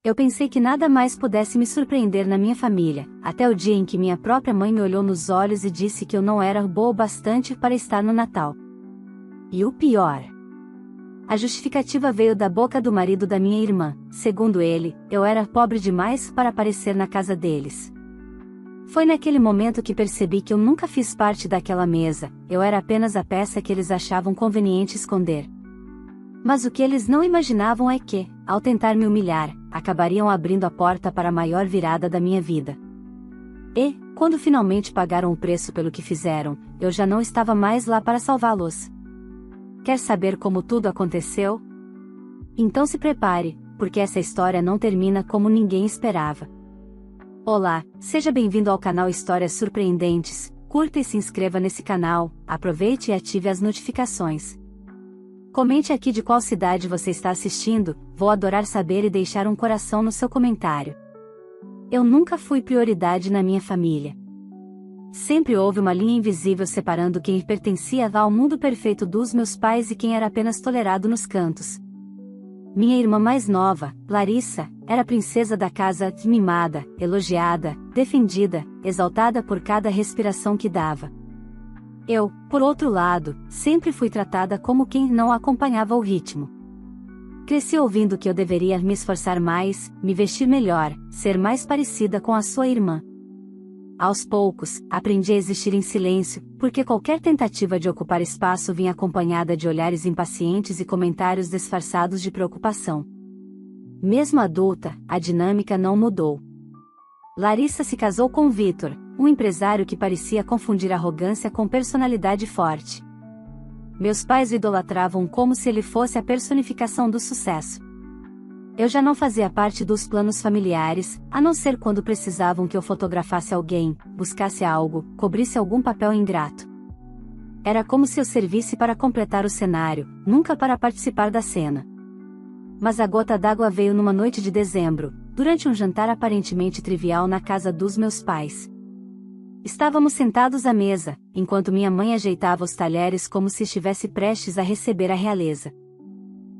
Eu pensei que nada mais pudesse me surpreender na minha família, até o dia em que minha própria mãe me olhou nos olhos e disse que eu não era boa o bastante para estar no Natal. E o pior. A justificativa veio da boca do marido da minha irmã. Segundo ele, eu era pobre demais para aparecer na casa deles. Foi naquele momento que percebi que eu nunca fiz parte daquela mesa, eu era apenas a peça que eles achavam conveniente esconder. Mas o que eles não imaginavam é que, ao tentar me humilhar, acabariam abrindo a porta para a maior virada da minha vida. E, quando finalmente pagaram o preço pelo que fizeram, eu já não estava mais lá para salvá-los. Quer saber como tudo aconteceu? Então se prepare, porque essa história não termina como ninguém esperava. Olá, seja bem-vindo ao canal Histórias Surpreendentes, curta e se inscreva nesse canal, aproveite e ative as notificações. Comente aqui de qual cidade você está assistindo, vou adorar saber e deixar um coração no seu comentário. Eu nunca fui prioridade na minha família. Sempre houve uma linha invisível separando quem pertencia ao mundo perfeito dos meus pais e quem era apenas tolerado nos cantos. Minha irmã mais nova, Larissa, era a princesa da casa, mimada, elogiada, defendida, exaltada por cada respiração que dava. Eu, por outro lado, sempre fui tratada como quem não acompanhava o ritmo. Cresci ouvindo que eu deveria me esforçar mais, me vestir melhor, ser mais parecida com a sua irmã. Aos poucos, aprendi a existir em silêncio, porque qualquer tentativa de ocupar espaço vinha acompanhada de olhares impacientes e comentários disfarçados de preocupação. Mesmo adulta, a dinâmica não mudou. Larissa se casou com Vitor, um empresário que parecia confundir arrogância com personalidade forte. Meus pais o idolatravam como se ele fosse a personificação do sucesso. Eu já não fazia parte dos planos familiares, a não ser quando precisavam que eu fotografasse alguém, buscasse algo, cobrisse algum papel ingrato. Era como se eu servisse para completar o cenário, nunca para participar da cena. Mas a gota d'água veio numa noite de dezembro, durante um jantar aparentemente trivial na casa dos meus pais. Estávamos sentados à mesa, enquanto minha mãe ajeitava os talheres como se estivesse prestes a receber a realeza.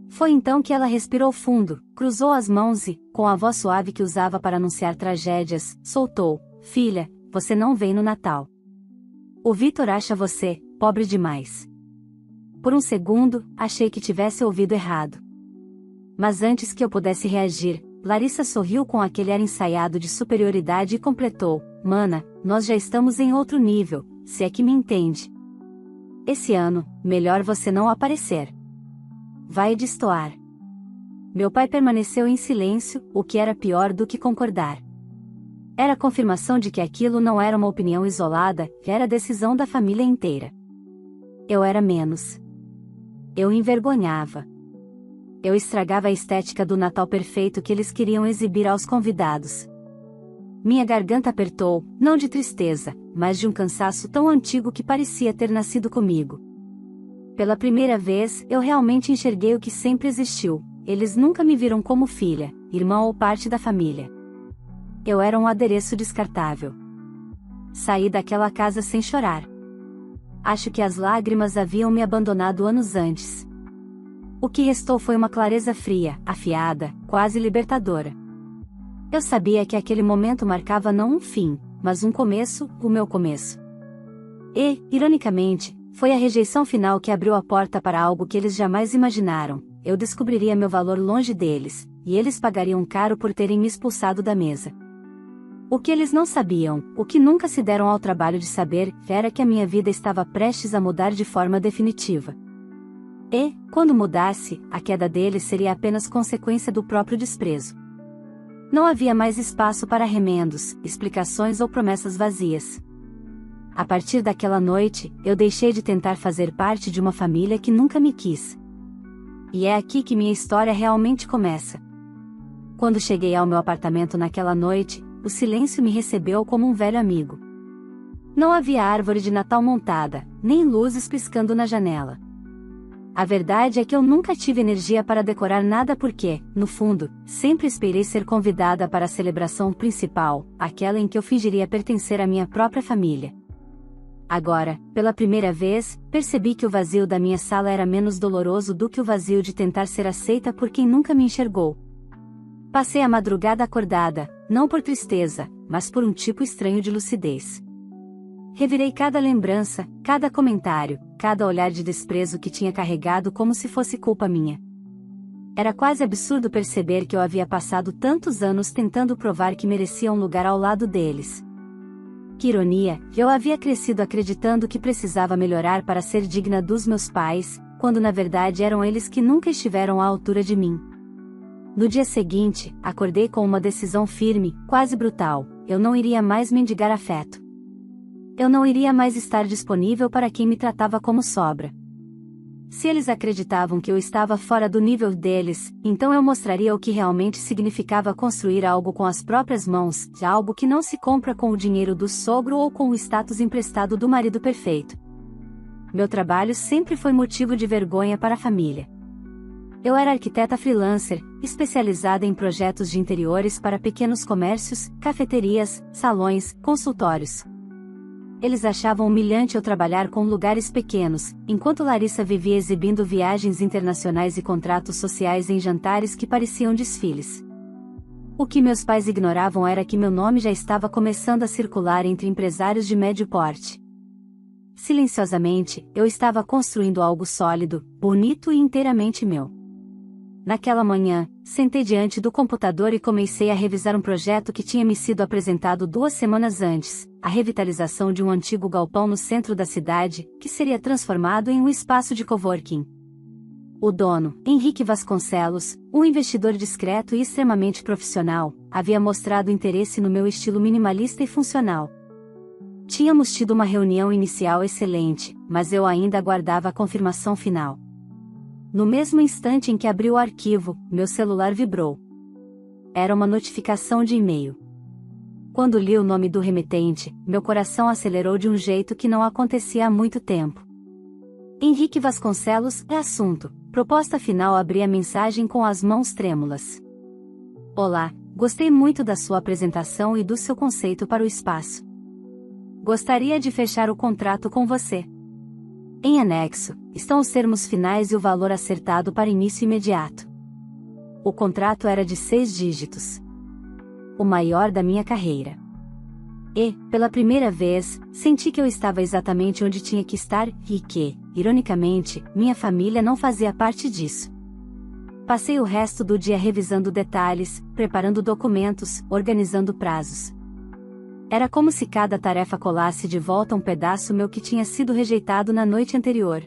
Foi então que ela respirou fundo, cruzou as mãos e, com a voz suave que usava para anunciar tragédias, soltou: "Filha, você não vem no Natal. O Vitor acha você pobre demais." Por um segundo, achei que tivesse ouvido errado. Mas antes que eu pudesse reagir, Larissa sorriu com aquele ar ensaiado de superioridade e completou: "Mana, nós já estamos em outro nível, se é que me entende. Esse ano, melhor você não aparecer. Vai destoar." Meu pai permaneceu em silêncio, o que era pior do que concordar. Era a confirmação de que aquilo não era uma opinião isolada, era a decisão da família inteira. Eu era menos. Eu envergonhava. Eu estragava a estética do Natal perfeito que eles queriam exibir aos convidados. Minha garganta apertou, não de tristeza, mas de um cansaço tão antigo que parecia ter nascido comigo. Pela primeira vez, eu realmente enxerguei o que sempre existiu: eles nunca me viram como filha, irmã ou parte da família. Eu era um adereço descartável. Saí daquela casa sem chorar. Acho que as lágrimas haviam me abandonado anos antes. O que restou foi uma clareza fria, afiada, quase libertadora. Eu sabia que aquele momento marcava não um fim, mas um começo, o meu começo. E, ironicamente, foi a rejeição final que abriu a porta para algo que eles jamais imaginaram: eu descobriria meu valor longe deles, e eles pagariam caro por terem me expulsado da mesa. O que eles não sabiam, o que nunca se deram ao trabalho de saber, era que a minha vida estava prestes a mudar de forma definitiva. E, quando mudasse, a queda deles seria apenas consequência do próprio desprezo. Não havia mais espaço para remendos, explicações ou promessas vazias. A partir daquela noite, eu deixei de tentar fazer parte de uma família que nunca me quis. E é aqui que minha história realmente começa. Quando cheguei ao meu apartamento naquela noite, o silêncio me recebeu como um velho amigo. Não havia árvore de Natal montada, nem luzes piscando na janela. A verdade é que eu nunca tive energia para decorar nada porque, no fundo, sempre esperei ser convidada para a celebração principal, aquela em que eu fingiria pertencer à minha própria família. Agora, pela primeira vez, percebi que o vazio da minha sala era menos doloroso do que o vazio de tentar ser aceita por quem nunca me enxergou. Passei a madrugada acordada, não por tristeza, mas por um tipo estranho de lucidez. Revirei cada lembrança, cada comentário, cada olhar de desprezo que tinha carregado como se fosse culpa minha. Era quase absurdo perceber que eu havia passado tantos anos tentando provar que merecia um lugar ao lado deles. Que ironia, eu havia crescido acreditando que precisava melhorar para ser digna dos meus pais, quando na verdade eram eles que nunca estiveram à altura de mim. No dia seguinte, acordei com uma decisão firme, quase brutal: eu não iria mais mendigar afeto. Eu não iria mais estar disponível para quem me tratava como sobra. Se eles acreditavam que eu estava fora do nível deles, então eu mostraria o que realmente significava construir algo com as próprias mãos, algo que não se compra com o dinheiro do sogro ou com o status emprestado do marido perfeito. Meu trabalho sempre foi motivo de vergonha para a família. Eu era arquiteta freelancer, especializada em projetos de interiores para pequenos comércios, cafeterias, salões, consultórios. Eles achavam humilhante eu trabalhar com lugares pequenos, enquanto Larissa vivia exibindo viagens internacionais e contratos sociais em jantares que pareciam desfiles. O que meus pais ignoravam era que meu nome já estava começando a circular entre empresários de médio porte. Silenciosamente, eu estava construindo algo sólido, bonito e inteiramente meu. Naquela manhã, sentei diante do computador e comecei a revisar um projeto que tinha me sido apresentado 2 semanas antes, a revitalização de um antigo galpão no centro da cidade, que seria transformado em um espaço de coworking. O dono, Henrique Vasconcelos, um investidor discreto e extremamente profissional, havia mostrado interesse no meu estilo minimalista e funcional. Tínhamos tido uma reunião inicial excelente, mas eu ainda aguardava a confirmação final. No mesmo instante em que abri o arquivo, meu celular vibrou. Era uma notificação de e-mail. Quando li o nome do remetente, meu coração acelerou de um jeito que não acontecia há muito tempo. Henrique Vasconcelos, é assunto. Proposta final. Abri a mensagem com as mãos trêmulas. Olá, gostei muito da sua apresentação e do seu conceito para o espaço. Gostaria de fechar o contrato com você. Em anexo, estão os termos finais e o valor acertado para início imediato. O contrato era de 6 dígitos. O maior da minha carreira. E, pela primeira vez, senti que eu estava exatamente onde tinha que estar, e que, ironicamente, minha família não fazia parte disso. Passei o resto do dia revisando detalhes, preparando documentos, organizando prazos. Era como se cada tarefa colasse de volta um pedaço meu que tinha sido rejeitado na noite anterior.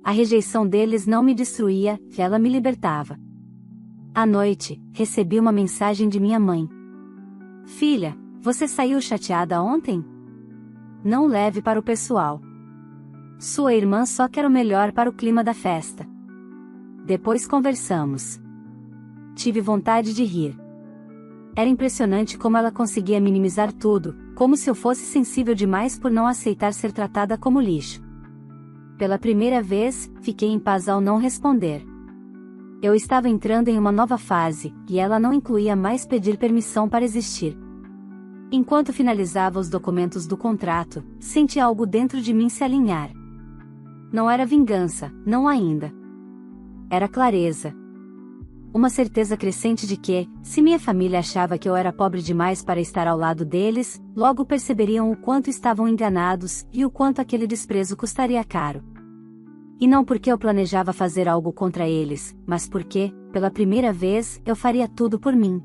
A rejeição deles não me destruía, ela me libertava. À noite, recebi uma mensagem de minha mãe. Filha, você saiu chateada ontem? Não leve para o pessoal. Sua irmã só quer o melhor para o clima da festa. Depois conversamos. Tive vontade de rir. Era impressionante como ela conseguia minimizar tudo, como se eu fosse sensível demais por não aceitar ser tratada como lixo. Pela primeira vez, fiquei em paz ao não responder. Eu estava entrando em uma nova fase, e ela não incluía mais pedir permissão para existir. Enquanto finalizava os documentos do contrato, senti algo dentro de mim se alinhar. Não era vingança, não ainda. Era clareza. Uma certeza crescente de que, se minha família achava que eu era pobre demais para estar ao lado deles, logo perceberiam o quanto estavam enganados e o quanto aquele desprezo custaria caro. E não porque eu planejava fazer algo contra eles, mas porque, pela primeira vez, eu faria tudo por mim.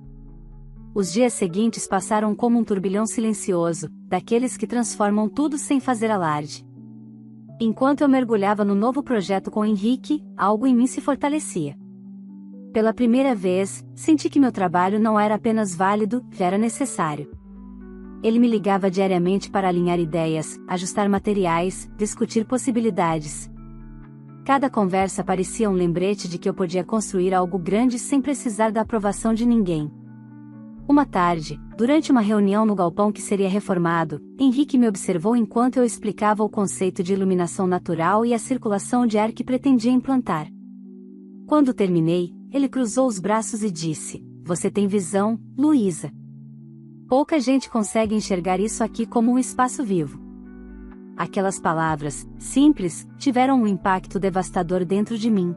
Os dias seguintes passaram como um turbilhão silencioso, daqueles que transformam tudo sem fazer alarde. Enquanto eu mergulhava no novo projeto com Henrique, algo em mim se fortalecia. Pela primeira vez, senti que meu trabalho não era apenas válido, era necessário. Ele me ligava diariamente para alinhar ideias, ajustar materiais, discutir possibilidades. Cada conversa parecia um lembrete de que eu podia construir algo grande sem precisar da aprovação de ninguém. Uma tarde, durante uma reunião no galpão que seria reformado, Henrique me observou enquanto eu explicava o conceito de iluminação natural e a circulação de ar que pretendia implantar. Quando terminei, ele cruzou os braços e disse: "Você tem visão, Luísa. Pouca gente consegue enxergar isso aqui como um espaço vivo." Aquelas palavras, simples, tiveram um impacto devastador dentro de mim.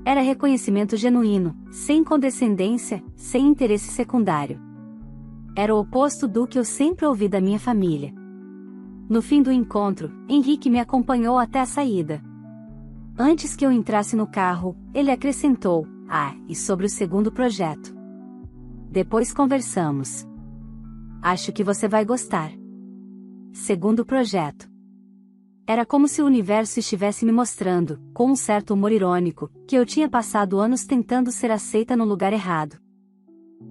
Era reconhecimento genuíno, sem condescendência, sem interesse secundário. Era o oposto do que eu sempre ouvi da minha família. No fim do encontro, Henrique me acompanhou até a saída. Antes que eu entrasse no carro, ele acrescentou: e sobre o segundo projeto. Depois conversamos. Acho que você vai gostar. Segundo projeto. Era como se o universo estivesse me mostrando, com um certo humor irônico, que eu tinha passado anos tentando ser aceita no lugar errado.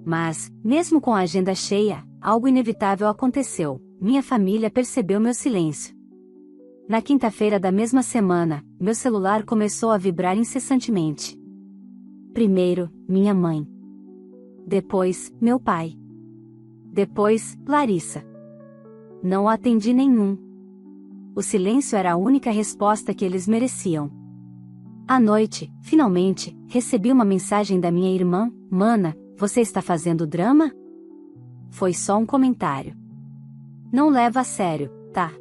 Mas, mesmo com a agenda cheia, algo inevitável aconteceu. Minha família percebeu meu silêncio. Na quinta-feira da mesma semana, meu celular começou a vibrar incessantemente. Primeiro, minha mãe. Depois, meu pai. Depois, Larissa. Não atendi nenhum. O silêncio era a única resposta que eles mereciam. À noite, finalmente, recebi uma mensagem da minha irmã: Mana, você está fazendo drama? Foi só um comentário. Não leva a sério, tá?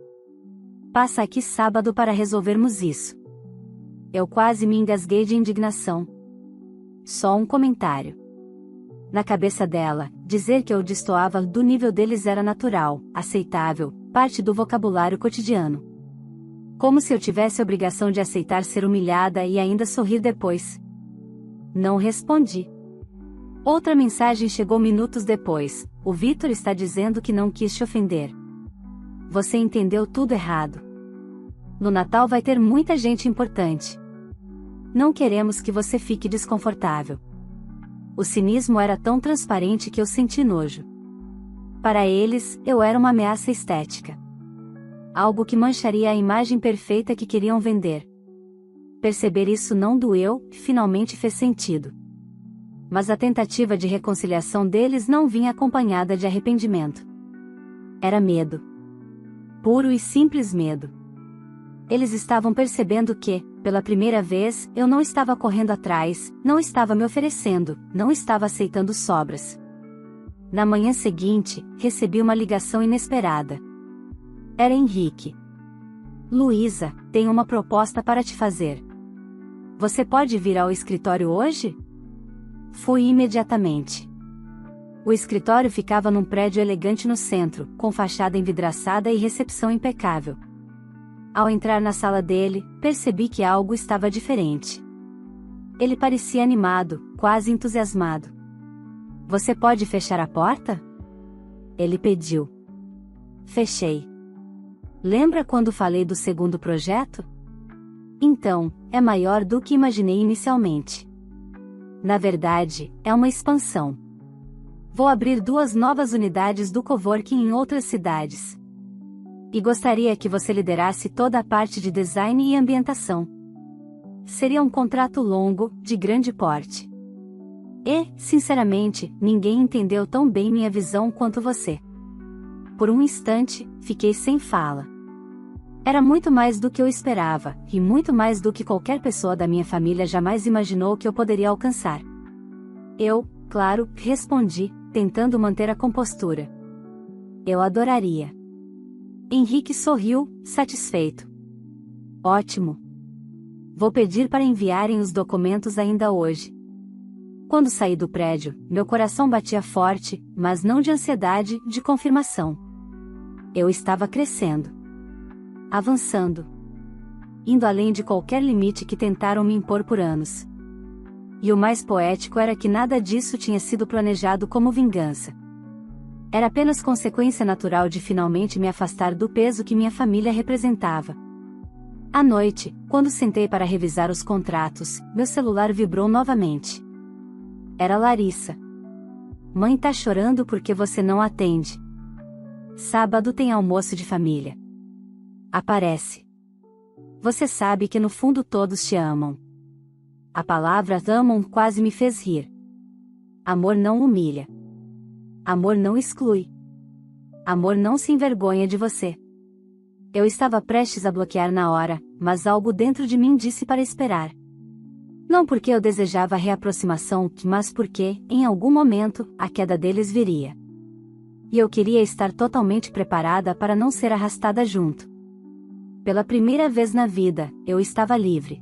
Passa aqui sábado para resolvermos isso. Eu quase me engasguei de indignação. Só um comentário. Na cabeça dela, dizer que eu destoava do nível deles era natural, aceitável, parte do vocabulário cotidiano. Como se eu tivesse a obrigação de aceitar ser humilhada e ainda sorrir depois. Não respondi. Outra mensagem chegou minutos depois: o Vitor está dizendo que não quis te ofender. Você entendeu tudo errado. No Natal vai ter muita gente importante. Não queremos que você fique desconfortável. O cinismo era tão transparente que eu senti nojo. Para eles, eu era uma ameaça estética. Algo que mancharia a imagem perfeita que queriam vender. Perceber isso não doeu, finalmente fez sentido. Mas a tentativa de reconciliação deles não vinha acompanhada de arrependimento. Era medo. Puro e simples medo. Eles estavam percebendo que, pela primeira vez, eu não estava correndo atrás, não estava me oferecendo, não estava aceitando sobras. Na manhã seguinte, recebi uma ligação inesperada. Era Henrique. Luísa, tenho uma proposta para te fazer. Você pode vir ao escritório hoje? Fui imediatamente. O escritório ficava num prédio elegante no centro, com fachada envidraçada e recepção impecável. Ao entrar na sala dele, percebi que algo estava diferente. Ele parecia animado, quase entusiasmado. Você pode fechar a porta? Ele pediu. Fechei. Lembra quando falei do segundo projeto? Então, é maior do que imaginei inicialmente. Na verdade, é uma expansão. Vou abrir 2 novas unidades do coworking em outras cidades. E gostaria que você liderasse toda a parte de design e ambientação. Seria um contrato longo, de grande porte. E, sinceramente, ninguém entendeu tão bem minha visão quanto você. Por um instante, fiquei sem fala. Era muito mais do que eu esperava, e muito mais do que qualquer pessoa da minha família jamais imaginou que eu poderia alcançar. Eu, claro, respondi, tentando manter a compostura. Eu adoraria. Henrique sorriu, satisfeito. Ótimo. Vou pedir para enviarem os documentos ainda hoje. Quando saí do prédio, meu coração batia forte, mas não de ansiedade, de confirmação. Eu estava crescendo. Avançando. Indo além de qualquer limite que tentaram me impor por anos. E o mais poético era que nada disso tinha sido planejado como vingança. Era apenas consequência natural de finalmente me afastar do peso que minha família representava. À noite, quando sentei para revisar os contratos, meu celular vibrou novamente. Era Larissa. Mãe tá chorando porque você não atende. Sábado tem almoço de família. Aparece. Você sabe que no fundo todos te amam. A palavra amam quase me fez rir. Amor não humilha. Amor não exclui. Amor não se envergonha de você. Eu estava prestes a bloquear na hora, mas algo dentro de mim disse para esperar. Não porque eu desejava a reaproximação, mas porque, em algum momento, a queda deles viria. E eu queria estar totalmente preparada para não ser arrastada junto. Pela primeira vez na vida, eu estava livre.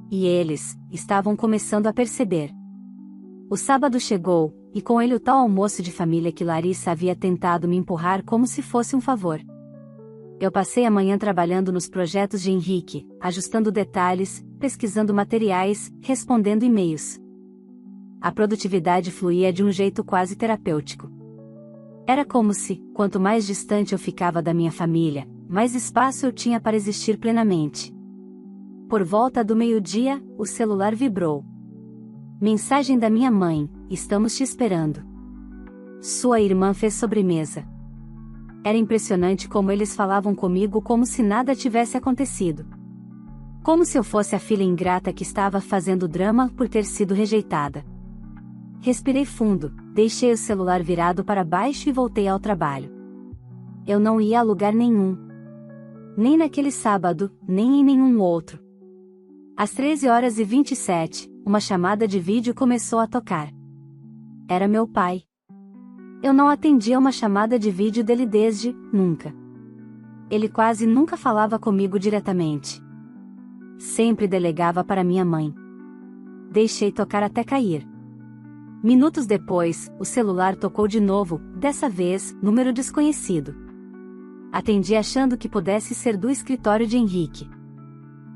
E eles estavam começando a perceber. O sábado chegou, e com ele o tal almoço de família que Larissa havia tentado me empurrar como se fosse um favor. Eu passei a manhã trabalhando nos projetos de Henrique, ajustando detalhes, pesquisando materiais, respondendo e-mails. A produtividade fluía de um jeito quase terapêutico. Era como se, quanto mais distante eu ficava da minha família, mais espaço eu tinha para existir plenamente. Por volta do meio-dia, o celular vibrou. Mensagem da minha mãe: estamos te esperando. Sua irmã fez sobremesa. Era impressionante como eles falavam comigo como se nada tivesse acontecido. Como se eu fosse a filha ingrata que estava fazendo drama por ter sido rejeitada. Respirei fundo, deixei o celular virado para baixo e voltei ao trabalho. Eu não ia a lugar nenhum. Nem naquele sábado, nem em nenhum outro. Às 13h27, uma chamada de vídeo começou a tocar. Era meu pai. Eu não atendia uma chamada de vídeo dele desde, nunca. Ele quase nunca falava comigo diretamente. Sempre delegava para minha mãe. Deixei tocar até cair. Minutos depois, o celular tocou de novo, dessa vez, número desconhecido. Atendi achando que pudesse ser do escritório de Henrique.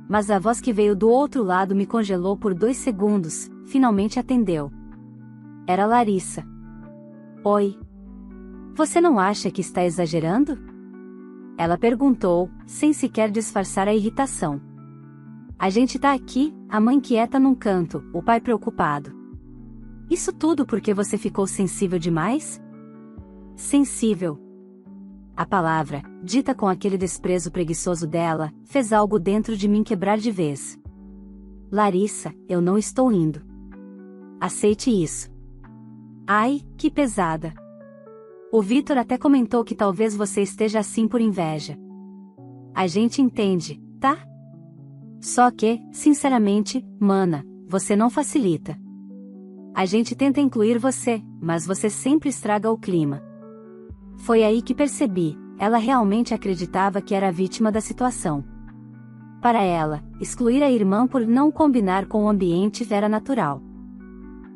Mas a voz que veio do outro lado me congelou por 2 segundos, finalmente atendeu. Era Larissa. Oi. Você não acha que está exagerando? Ela perguntou, sem sequer disfarçar a irritação. A gente tá aqui, a mãe quieta num canto, o pai preocupado. Isso tudo porque você ficou sensível demais? Sensível. A palavra, dita com aquele desprezo preguiçoso dela, fez algo dentro de mim quebrar de vez. Larissa, eu não estou indo. Aceite isso. Ai, que pesada. O Vitor até comentou que talvez você esteja assim por inveja. A gente entende, tá? Só que, sinceramente, mana, você não facilita. A gente tenta incluir você, mas você sempre estraga o clima. Foi aí que percebi, ela realmente acreditava que era vítima da situação. Para ela, excluir a irmã por não combinar com o ambiente era natural.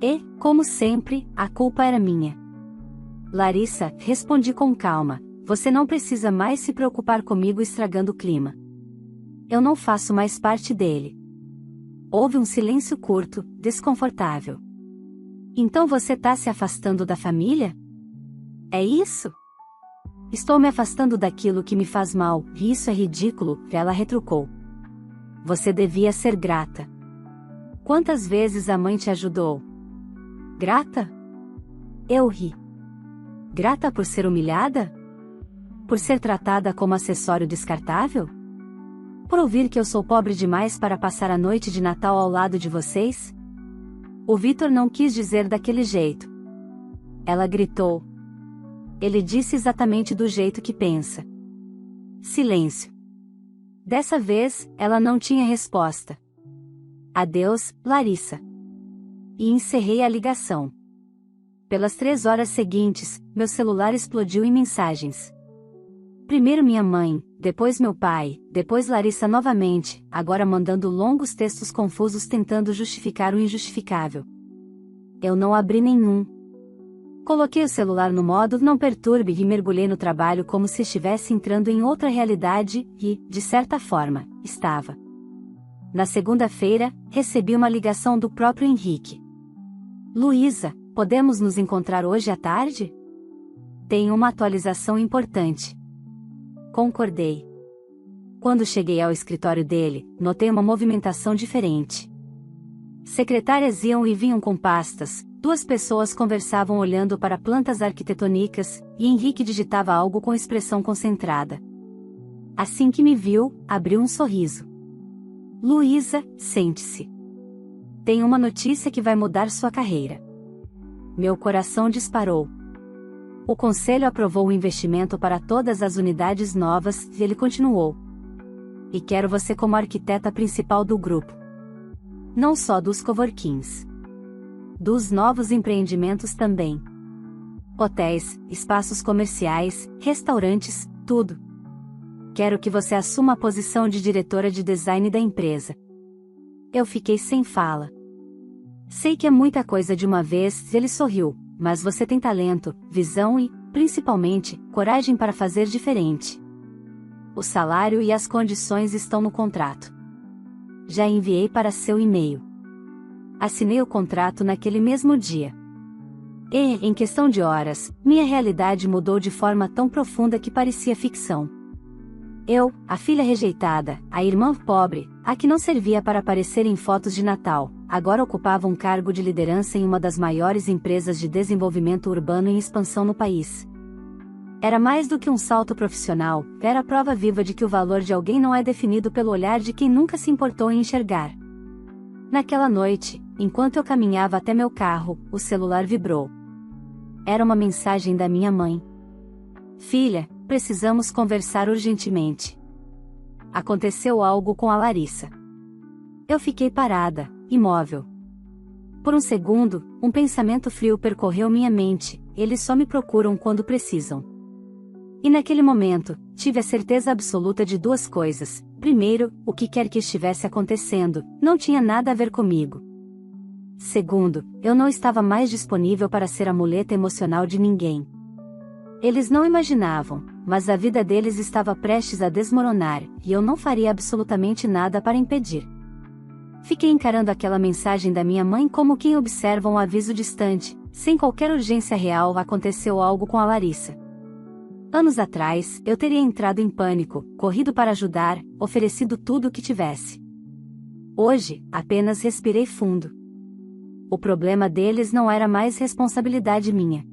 E, como sempre, a culpa era minha. Larissa, respondi com calma, você não precisa mais se preocupar comigo estragando o clima. Eu não faço mais parte dele. Houve um silêncio curto, desconfortável. Então você tá se afastando da família? É isso? Estou me afastando daquilo que me faz mal, e isso é ridículo, ela retrucou. Você devia ser grata. Quantas vezes a mãe te ajudou? Grata? Eu ri. Grata por ser humilhada? Por ser tratada como acessório descartável? Por ouvir que eu sou pobre demais para passar a noite de Natal ao lado de vocês? O Vitor não quis dizer daquele jeito. Ela gritou. Ele disse exatamente do jeito que pensa. Silêncio. Dessa vez, ela não tinha resposta. Adeus, Larissa. E encerrei a ligação. Pelas 3 horas seguintes, meu celular explodiu em mensagens. Primeiro minha mãe, depois meu pai, depois Larissa novamente, agora mandando longos textos confusos tentando justificar o injustificável. Eu não abri nenhum. Coloquei o celular no modo não perturbe e mergulhei no trabalho como se estivesse entrando em outra realidade e, de certa forma, estava. Na segunda-feira, recebi uma ligação do próprio Henrique. Luísa, podemos nos encontrar hoje à tarde? Tenho uma atualização importante. Concordei. Quando cheguei ao escritório dele, notei uma movimentação diferente. Secretárias iam e vinham com pastas, 2 pessoas conversavam olhando para plantas arquitetônicas, e Henrique digitava algo com expressão concentrada. Assim que me viu, abriu um sorriso. Luísa, sente-se. Tenho uma notícia que vai mudar sua carreira. Meu coração disparou. O conselho aprovou o investimento para todas as unidades novas, e ele continuou. E quero você como arquiteta principal do grupo. Não só dos coworkings. Dos novos empreendimentos também. Hotéis, espaços comerciais, restaurantes, tudo. Quero que você assuma a posição de diretora de design da empresa. Eu fiquei sem fala. Sei que é muita coisa de uma vez, ele sorriu, mas você tem talento, visão e, principalmente, coragem para fazer diferente. O salário e as condições estão no contrato. Já enviei para seu e-mail. Assinei o contrato naquele mesmo dia. E, em questão de horas, minha realidade mudou de forma tão profunda que parecia ficção. Eu, a filha rejeitada, a irmã pobre, a que não servia para aparecer em fotos de Natal, agora ocupava um cargo de liderança em uma das maiores empresas de desenvolvimento urbano em expansão no país. Era mais do que um salto profissional, era a prova viva de que o valor de alguém não é definido pelo olhar de quem nunca se importou em enxergar. Naquela noite, enquanto eu caminhava até meu carro, o celular vibrou. Era uma mensagem da minha mãe. Filha, precisamos conversar urgentemente. Aconteceu algo com a Larissa. Eu fiquei parada, imóvel. Por um segundo, um pensamento frio percorreu minha mente, eles só me procuram quando precisam. E naquele momento, tive a certeza absoluta de duas coisas. Primeiro, o que quer que estivesse acontecendo, não tinha nada a ver comigo. Segundo, eu não estava mais disponível para ser a muleta emocional de ninguém. Eles não imaginavam, mas a vida deles estava prestes a desmoronar, e eu não faria absolutamente nada para impedir. Fiquei encarando aquela mensagem da minha mãe como quem observa um aviso distante. Sem qualquer urgência real, aconteceu algo com a Larissa. Anos atrás, eu teria entrado em pânico, corrido para ajudar, oferecido tudo o que tivesse. Hoje, apenas respirei fundo. O problema deles não era mais responsabilidade minha.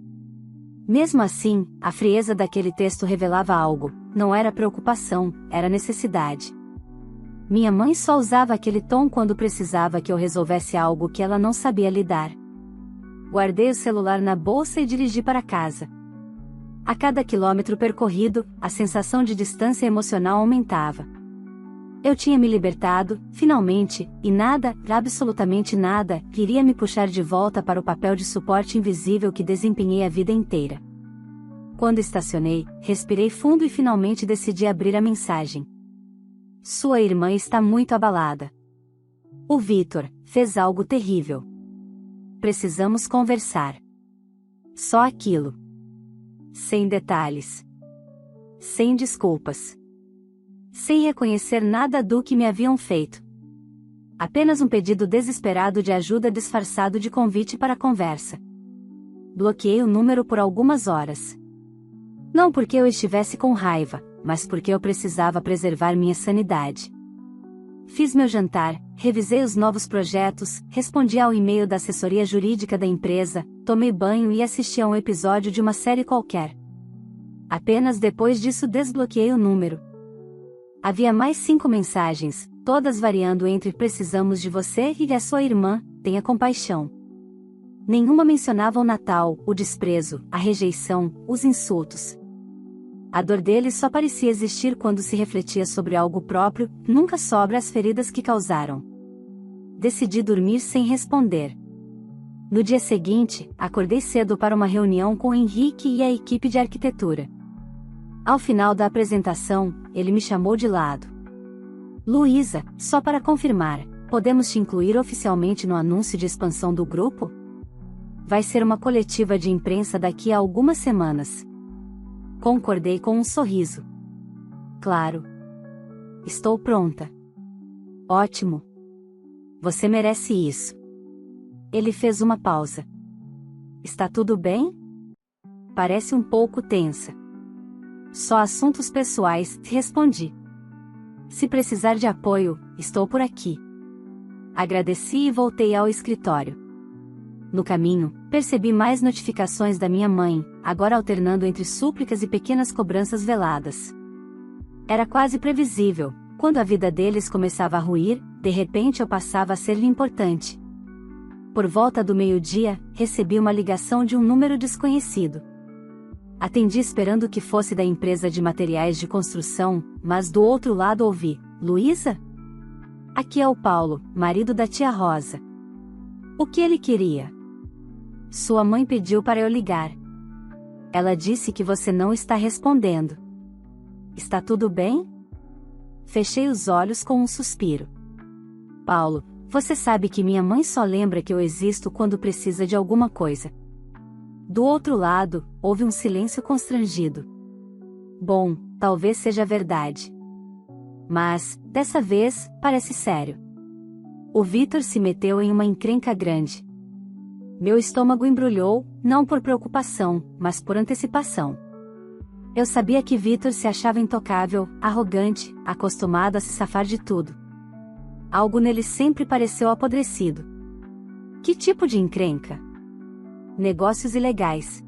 Mesmo assim, a frieza daquele texto revelava algo, não era preocupação, era necessidade. Minha mãe só usava aquele tom quando precisava que eu resolvesse algo que ela não sabia lidar. Guardei o celular na bolsa e dirigi para casa. A cada quilômetro percorrido, a sensação de distância emocional aumentava. Eu tinha me libertado, finalmente, e nada, absolutamente nada, iria me puxar de volta para o papel de suporte invisível que desempenhei a vida inteira. Quando estacionei, respirei fundo e finalmente decidi abrir a mensagem. Sua irmã está muito abalada. O Vitor fez algo terrível. Precisamos conversar. Só aquilo. Sem detalhes. Sem desculpas. Sem reconhecer nada do que me haviam feito. Apenas um pedido desesperado de ajuda disfarçado de convite para a conversa. Bloqueei o número por algumas horas. Não porque eu estivesse com raiva, mas porque eu precisava preservar minha sanidade. Fiz meu jantar, revisei os novos projetos, respondi ao e-mail da assessoria jurídica da empresa, tomei banho e assisti a um episódio de uma série qualquer. Apenas depois disso desbloqueei o número. Havia mais 5 mensagens, todas variando entre precisamos de você e a sua irmã, tenha compaixão. Nenhuma mencionava o Natal, o desprezo, a rejeição, os insultos. A dor deles só parecia existir quando se refletia sobre algo próprio, nunca sobre as feridas que causaram. Decidi dormir sem responder. No dia seguinte, acordei cedo para uma reunião com Henrique e a equipe de arquitetura. Ao final da apresentação, ele me chamou de lado. Luísa, só para confirmar, podemos te incluir oficialmente no anúncio de expansão do grupo? Vai ser uma coletiva de imprensa daqui a algumas semanas. Concordei com um sorriso. Claro. Estou pronta. Ótimo. Você merece isso. Ele fez uma pausa. Está tudo bem? Parece um pouco tensa. Só assuntos pessoais, respondi. Se precisar de apoio, estou por aqui. Agradeci e voltei ao escritório. No caminho, percebi mais notificações da minha mãe, agora alternando entre súplicas e pequenas cobranças veladas. Era quase previsível, quando a vida deles começava a ruir, de repente eu passava a ser-lhe importante. Por volta do meio-dia, recebi uma ligação de um número desconhecido. Atendi esperando que fosse da empresa de materiais de construção, mas do outro lado ouvi: Luísa? Aqui é o Paulo, marido da tia Rosa. O que ele queria? Sua mãe pediu para eu ligar. Ela disse que você não está respondendo. Está tudo bem? Fechei os olhos com um suspiro. Paulo, Você sabe que minha mãe só lembra que eu existo quando precisa de alguma coisa. Do outro lado, houve um silêncio constrangido. Bom, talvez seja verdade. Mas, dessa vez, parece sério. O Vitor se meteu em uma encrenca grande. Meu estômago embrulhou, não por preocupação, mas por antecipação. Eu sabia que Vitor se achava intocável, arrogante, acostumado a se safar de tudo. Algo nele sempre pareceu apodrecido. Que tipo de encrenca? Negócios ilegais.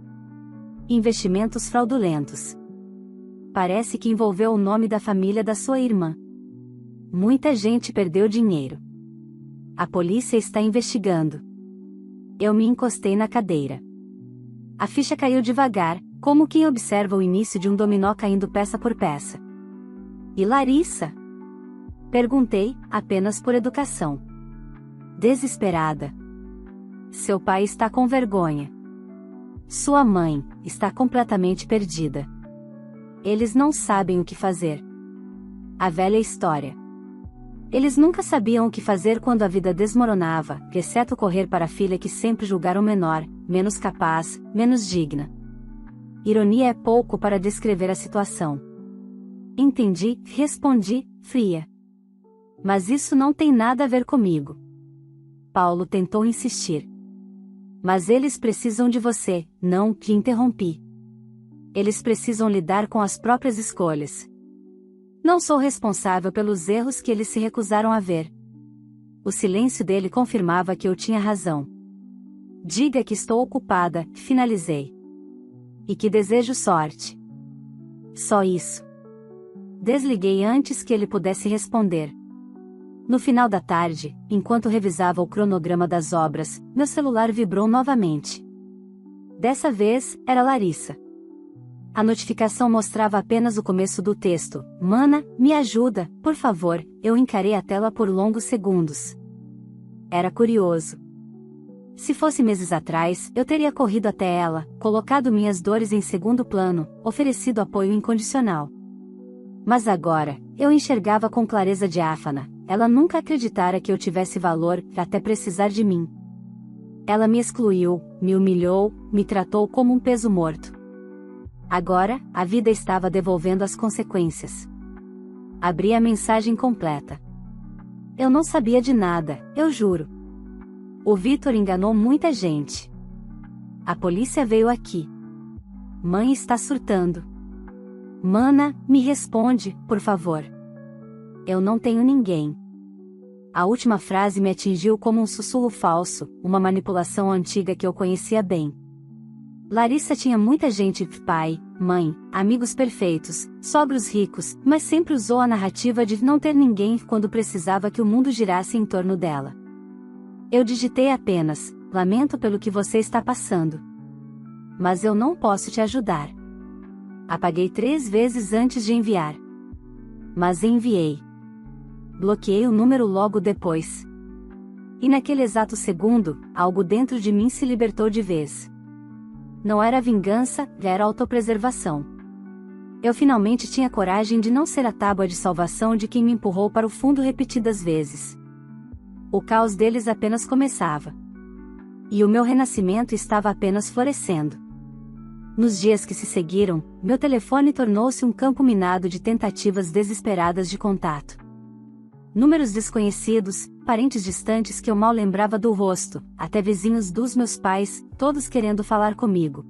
Investimentos fraudulentos. Parece que envolveu o nome da família da sua irmã. Muita gente perdeu dinheiro. A polícia está investigando. Eu me encostei na cadeira. A ficha caiu devagar, como quem observa o início de um dominó caindo peça por peça. E Larissa? Perguntei, apenas por educação. Desesperada. Seu pai está com vergonha. Sua mãe está completamente perdida. Eles não sabem o que fazer. A velha história. Eles nunca sabiam o que fazer quando a vida desmoronava, exceto correr para a filha que sempre julgaram menor, menos capaz, menos digna. Ironia é pouco para descrever a situação. Entendi, respondi, fria. Mas isso não tem nada a ver comigo. Paulo tentou insistir. Mas eles precisam de você, não, te interrompi. Eles precisam lidar com as próprias escolhas. Não sou responsável pelos erros que eles se recusaram a ver. O silêncio dele confirmava que eu tinha razão. Diga que estou ocupada, finalizei. E que desejo sorte. Só isso. Desliguei antes que ele pudesse responder. No final da tarde, enquanto revisava o cronograma das obras, meu celular vibrou novamente. Dessa vez, era Larissa. A notificação mostrava apenas o começo do texto. Mana, me ajuda, por favor. Eu encarei a tela por longos segundos. Era curioso. Se fosse meses atrás, eu teria corrido até ela, colocado minhas dores em segundo plano, oferecido apoio incondicional. Mas agora, eu enxergava com clareza diáfana. Ela nunca acreditara que eu tivesse valor, até precisar de mim. Ela me excluiu, me humilhou, me tratou como um peso morto. Agora, a vida estava devolvendo as consequências. Abri a mensagem completa. Eu não sabia de nada, eu juro. O Vitor enganou muita gente. A polícia veio aqui. Mãe está surtando. Mana, me responde, por favor. Eu não tenho ninguém. A última frase me atingiu como um sussurro falso, uma manipulação antiga que eu conhecia bem. Larissa tinha muita gente, pai, mãe, amigos perfeitos, sogros ricos, mas sempre usou a narrativa de não ter ninguém quando precisava que o mundo girasse em torno dela. Eu digitei apenas, lamento pelo que você está passando. Mas eu não posso te ajudar. Apaguei 3 vezes antes de enviar. Mas enviei. Bloqueei o número logo depois. E naquele exato segundo, algo dentro de mim se libertou de vez. Não era vingança, era autopreservação. Eu finalmente tinha coragem de não ser a tábua de salvação de quem me empurrou para o fundo repetidas vezes. O caos deles apenas começava. E o meu renascimento estava apenas florescendo. Nos dias que se seguiram, meu telefone tornou-se um campo minado de tentativas desesperadas de contato. Números desconhecidos, parentes distantes que eu mal lembrava do rosto, até vizinhos dos meus pais, todos querendo falar comigo.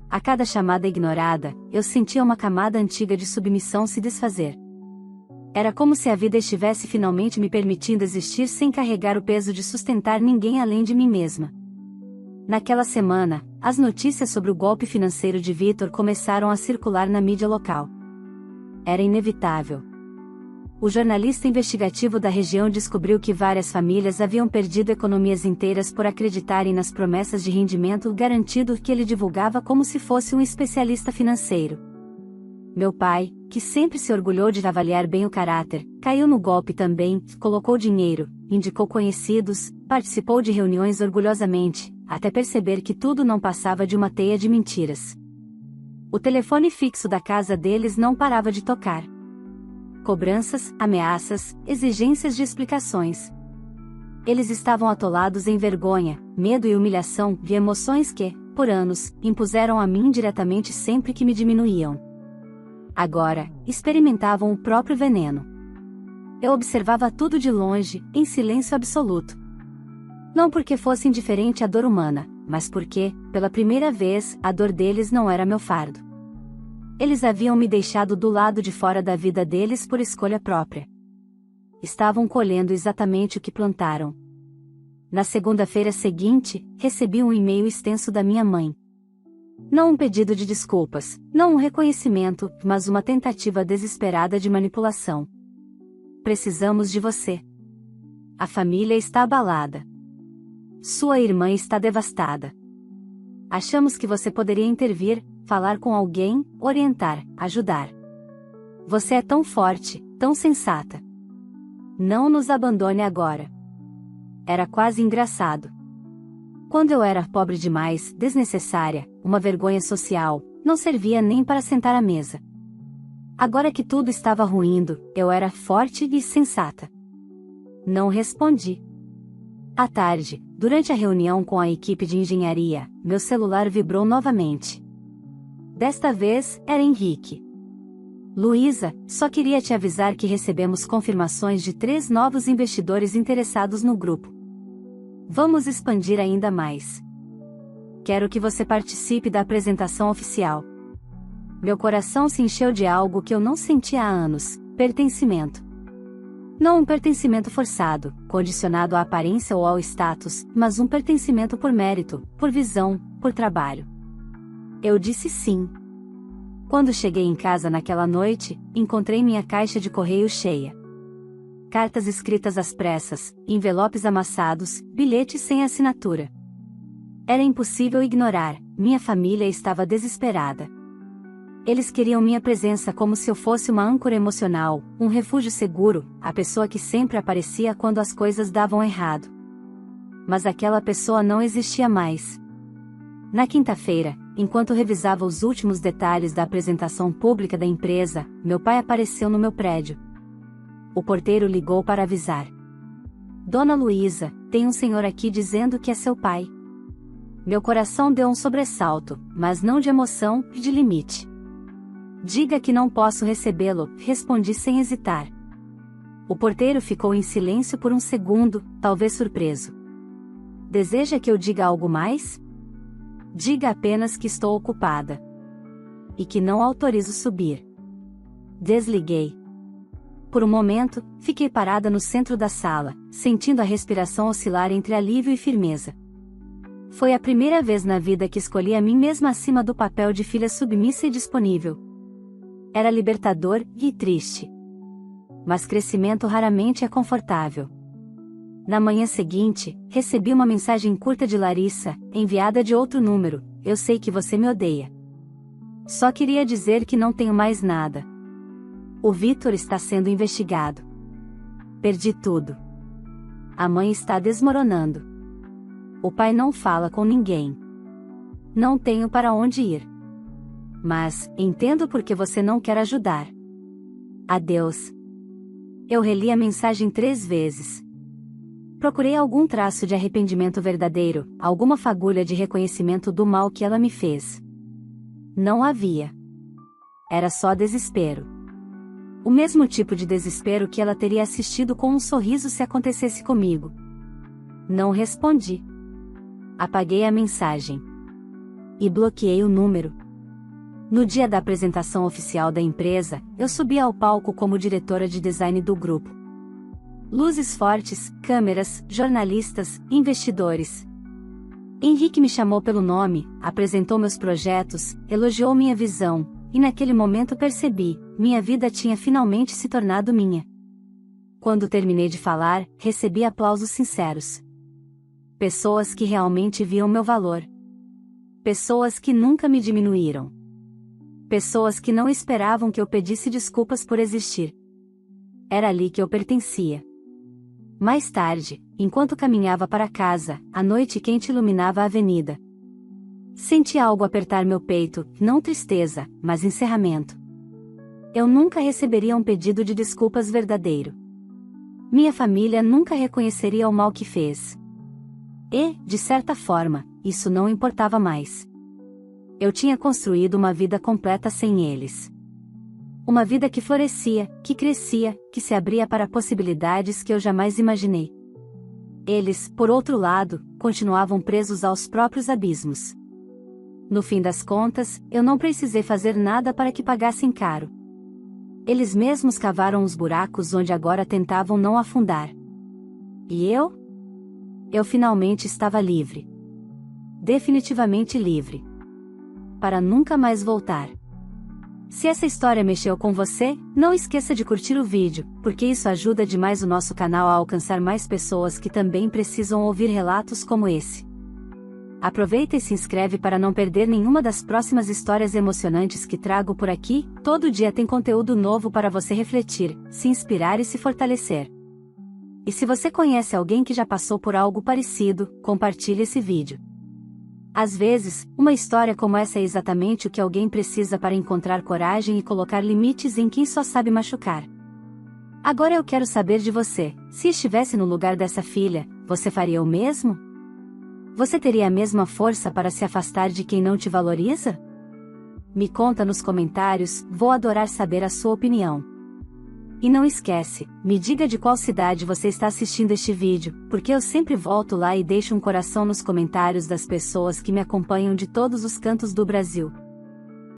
A cada chamada ignorada, eu sentia uma camada antiga de submissão se desfazer. Era como se a vida estivesse finalmente me permitindo existir sem carregar o peso de sustentar ninguém além de mim mesma. Naquela semana, as notícias sobre o golpe financeiro de Vitor começaram a circular na mídia local. Era inevitável. O jornalista investigativo da região descobriu que várias famílias haviam perdido economias inteiras por acreditarem nas promessas de rendimento garantido que ele divulgava como se fosse um especialista financeiro. Meu pai, que sempre se orgulhou de avaliar bem o caráter, caiu no golpe também, colocou dinheiro, indicou conhecidos, participou de reuniões orgulhosamente, até perceber que tudo não passava de uma teia de mentiras. O telefone fixo da casa deles não parava de tocar. Cobranças, ameaças, exigências de explicações. Eles estavam atolados em vergonha, medo e humilhação, de emoções que, por anos, impuseram a mim diretamente sempre que me diminuíam. Agora, experimentavam o próprio veneno. Eu observava tudo de longe, em silêncio absoluto. Não porque fosse indiferente à dor humana, mas porque, pela primeira vez, a dor deles não era meu fardo. Eles haviam me deixado do lado de fora da vida deles por escolha própria. Estavam colhendo exatamente o que plantaram. Na segunda-feira seguinte, recebi um e-mail extenso da minha mãe. Não um pedido de desculpas, não um reconhecimento, mas uma tentativa desesperada de manipulação. Precisamos de você. A família está abalada. Sua irmã está devastada. Achamos que você poderia intervir, falar com alguém, orientar, ajudar. Você é tão forte, tão sensata. Não nos abandone agora. Era quase engraçado. Quando eu era pobre demais, desnecessária, uma vergonha social, não servia nem para sentar à mesa. Agora que tudo estava ruindo, eu era forte e sensata. Não respondi. À tarde, durante a reunião com a equipe de engenharia, meu celular vibrou novamente. Desta vez, era Henrique. Luísa, só queria te avisar que recebemos confirmações de 3 novos investidores interessados no grupo. Vamos expandir ainda mais. Quero que você participe da apresentação oficial. Meu coração se encheu de algo que eu não sentia há anos: pertencimento. Não um pertencimento forçado, condicionado à aparência ou ao status, mas um pertencimento por mérito, por visão, por trabalho. Eu disse sim. Quando cheguei em casa naquela noite, encontrei minha caixa de correio cheia. Cartas escritas às pressas, envelopes amassados, bilhetes sem assinatura. Era impossível ignorar, minha família estava desesperada. Eles queriam minha presença como se eu fosse uma âncora emocional, um refúgio seguro, a pessoa que sempre aparecia quando as coisas davam errado. Mas aquela pessoa não existia mais. Na quinta-feira, enquanto revisava os últimos detalhes da apresentação pública da empresa, meu pai apareceu no meu prédio. O porteiro ligou para avisar. Dona Luísa, tem um senhor aqui dizendo que é seu pai. Meu coração deu um sobressalto, mas não de emoção, de limite. Diga que não posso recebê-lo, respondi sem hesitar. O porteiro ficou em silêncio por um segundo, talvez surpreso. Deseja que eu diga algo mais? Diga apenas que estou ocupada. E que não autorizo subir. Desliguei. Por um momento, fiquei parada no centro da sala, sentindo a respiração oscilar entre alívio e firmeza. Foi a primeira vez na vida que escolhi a mim mesma acima do papel de filha submissa e disponível. Era libertador e triste. Mas crescimento raramente é confortável. Na manhã seguinte, recebi uma mensagem curta de Larissa, enviada de outro número: eu sei que você me odeia. Só queria dizer que não tenho mais nada. O Vitor está sendo investigado. Perdi tudo. A mãe está desmoronando. O pai não fala com ninguém. Não tenho para onde ir. Mas, entendo por que você não quer ajudar. Adeus. Eu reli a mensagem 3 vezes. Procurei algum traço de arrependimento verdadeiro, alguma fagulha de reconhecimento do mal que ela me fez. Não havia. Era só desespero. O mesmo tipo de desespero que ela teria assistido com um sorriso se acontecesse comigo. Não respondi. Apaguei a mensagem. E bloqueei o número. No dia da apresentação oficial da empresa, eu subi ao palco como diretora de design do grupo. Luzes fortes, câmeras, jornalistas, investidores. Henrique me chamou pelo nome, apresentou meus projetos, elogiou minha visão, e naquele momento percebi, minha vida tinha finalmente se tornado minha. Quando terminei de falar, recebi aplausos sinceros. Pessoas que realmente viam meu valor. Pessoas que nunca me diminuíram. Pessoas que não esperavam que eu pedisse desculpas por existir. Era ali que eu pertencia. Mais tarde, enquanto caminhava para casa, a noite quente iluminava a avenida. Senti algo apertar meu peito, não tristeza, mas encerramento. Eu nunca receberia um pedido de desculpas verdadeiro. minha família nunca reconheceria o mal que fez. E, de certa forma, isso não importava mais. Eu tinha construído uma vida completa sem eles. Uma vida que florescia, que crescia, que se abria para possibilidades que eu jamais imaginei. Eles, por outro lado, continuavam presos aos próprios abismos. No fim das contas, eu não precisei fazer nada para que pagassem caro. Eles mesmos cavaram os buracos onde agora tentavam não afundar. E eu? Eu finalmente estava livre. Definitivamente livre. Para nunca mais voltar. Se essa história mexeu com você, não esqueça de curtir o vídeo, porque isso ajuda demais o nosso canal a alcançar mais pessoas que também precisam ouvir relatos como esse. Aproveita e se inscreve para não perder nenhuma das próximas histórias emocionantes que trago por aqui. Todo dia tem conteúdo novo para você refletir, se inspirar e se fortalecer. E se você conhece alguém que já passou por algo parecido, compartilhe esse vídeo. Às vezes, uma história como essa é exatamente o que alguém precisa para encontrar coragem e colocar limites em quem só sabe machucar. Agora eu quero saber de você: se estivesse no lugar dessa filha, você faria o mesmo? Você teria a mesma força para se afastar de quem não te valoriza? Me conta nos comentários, vou adorar saber a sua opinião. E não esquece, me diga de qual cidade você está assistindo este vídeo, porque eu sempre volto lá e deixo um coração nos comentários das pessoas que me acompanham de todos os cantos do Brasil.